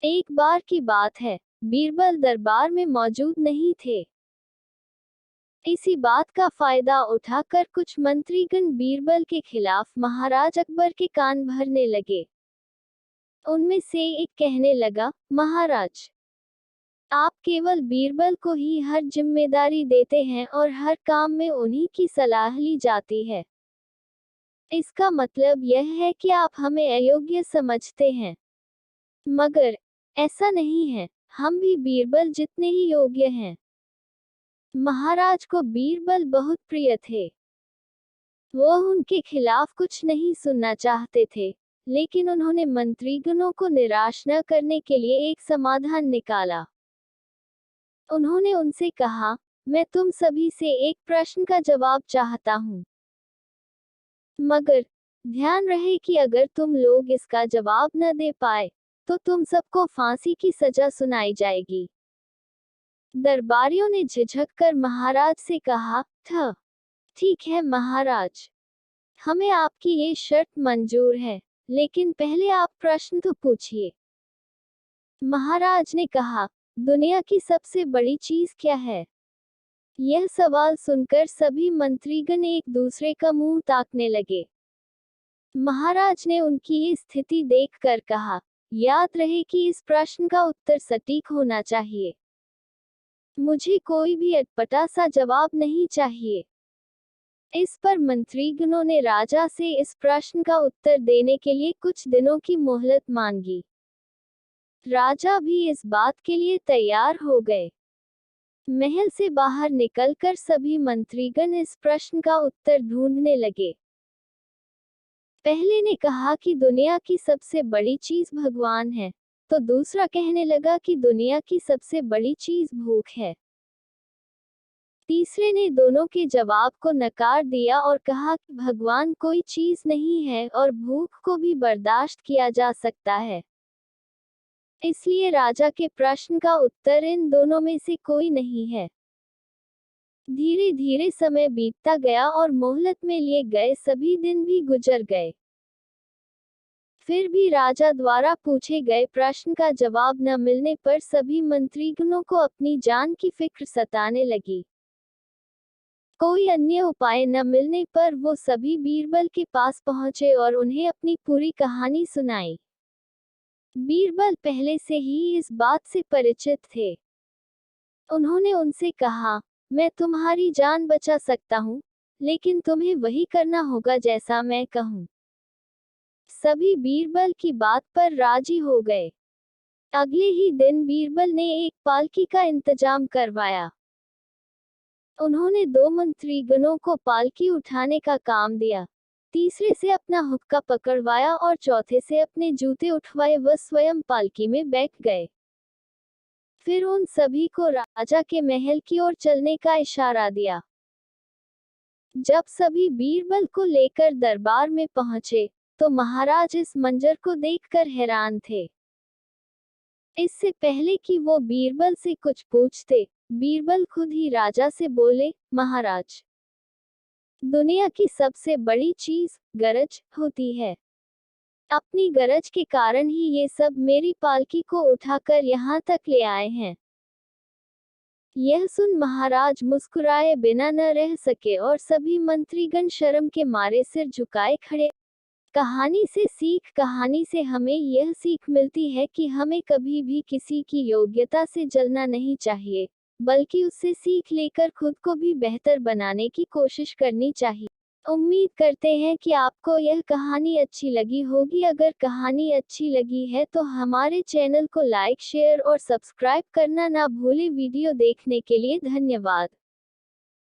एक बार की बात है, बीरबल दरबार में मौजूद नहीं थे। इसी बात का फायदा उठाकर कुछ मंत्रीगण बीरबल के खिलाफ महाराज अकबर के कान भरने लगे। उनमें से एक कहने लगा, महाराज, आप केवल बीरबल को ही हर जिम्मेदारी देते हैं और हर काम में उन्हीं की सलाह ली जाती है। इसका मतलब यह है कि आप हमें अयोग्य समझते हैं। मगर ऐसा नहीं है, हम भी बीरबल जितने ही योग्य हैं। महाराज को बीरबल बहुत प्रिय थे। वो उनके खिलाफ कुछ नहीं सुनना चाहते थे, लेकिन उन्होंने मंत्रीगणों को निराश न करने के लिए एक समाधान निकाला। उन्होंने उनसे कहा, मैं तुम सभी से एक प्रश्न का जवाब चाहता हूँ, मगर ध्यान रहे कि अगर तुम लोग इसका जवाब न दे पाए तो तुम सबको फांसी की सजा सुनाई जाएगी। दरबारियों ने झिझक कर महाराज से कहा, ठीक है महाराज, हमें आपकी ये शर्त मंजूर है, लेकिन पहले आप प्रश्न तो पूछिए। महाराज ने कहा, दुनिया की सबसे बड़ी चीज क्या है? यह सवाल सुनकर सभी मंत्रीगण एक दूसरे का मुंह ताकने लगे। महाराज ने उनकी ये स्थिति देखकर कहा, याद रहे कि इस प्रश्न का उत्तर सटीक होना चाहिए। मुझे कोई भी अटपटा सा जवाब नहीं चाहिए। इस पर मंत्रीगणों ने राजा से इस प्रश्न का उत्तर देने के लिए कुछ दिनों की मोहलत मांगी। राजा भी इस बात के लिए तैयार हो गए। महल से बाहर निकलकर सभी मंत्रीगण इस प्रश्न का उत्तर ढूंढने लगे। पहले ने कहा कि दुनिया की सबसे बड़ी चीज भगवान है, तो दूसरा कहने लगा कि दुनिया की सबसे बड़ी चीज भूख है। तीसरे ने दोनों के जवाब को नकार दिया और कहा कि भगवान कोई चीज नहीं है और भूख को भी बर्दाश्त किया जा सकता है। इसलिए राजा के प्रश्न का उत्तर इन दोनों में से कोई नहीं है। धीरे धीरे समय बीतता गया और मोहलत में लिए गए सभी दिन भी गुजर गए। फिर भी राजा द्वारा पूछे गए प्रश्न का जवाब न मिलने पर सभी मंत्रीगणों को अपनी जान की फिक्र सताने लगी। कोई अन्य उपाय न मिलने पर वो सभी बीरबल के पास पहुंचे और उन्हें अपनी पूरी कहानी सुनाई। बीरबल पहले से ही इस बात से परिचित थे। उन्होंने उनसे कहा, मैं तुम्हारी जान बचा सकता हूँ, लेकिन तुम्हें वही करना होगा जैसा मैं कहूँ। सभी बीरबल की बात पर राजी हो गए। अगले ही दिन बीरबल ने एक पालकी का इंतजाम करवाया। उन्होंने दो मंत्रीगणों को पालकी उठाने का काम दिया, तीसरे से अपना हुक्का पकड़वाया और चौथे से अपने जूते उठवाए व स्वयं पालकी में बैठ गए। फिर उन सभी को राजा के महल की ओर चलने का इशारा दिया। जब सभी बीरबल को लेकर दरबार में पहुंचे, तो महाराज इस मंजर को देखकर हैरान थे। इससे पहले कि वो बीरबल से कुछ पूछते, बीरबल खुद ही राजा से बोले, महाराज, दुनिया की सबसे बड़ी चीज गरज होती है। अपनी गरज के कारण ही ये सब मेरी पालकी को उठाकर यहाँ तक ले आए हैं। यह सुन महाराज मुस्कुराए बिना न रह सके और सभी मंत्रीगण शर्म के मारे सिर झुकाए खड़े। कहानी से हमें यह सीख मिलती है कि हमें कभी भी किसी की योग्यता से जलना नहीं चाहिए, बल्कि उससे सीख लेकर खुद को भी बेहतर बनाने की कोशिश करनी चाहिए। उम्मीद करते हैं कि आपको यह कहानी अच्छी लगी होगी। अगर कहानी अच्छी लगी है तो हमारे चैनल को लाइक, शेयर और सब्सक्राइब करना ना भूलें। वीडियो देखने के लिए धन्यवाद।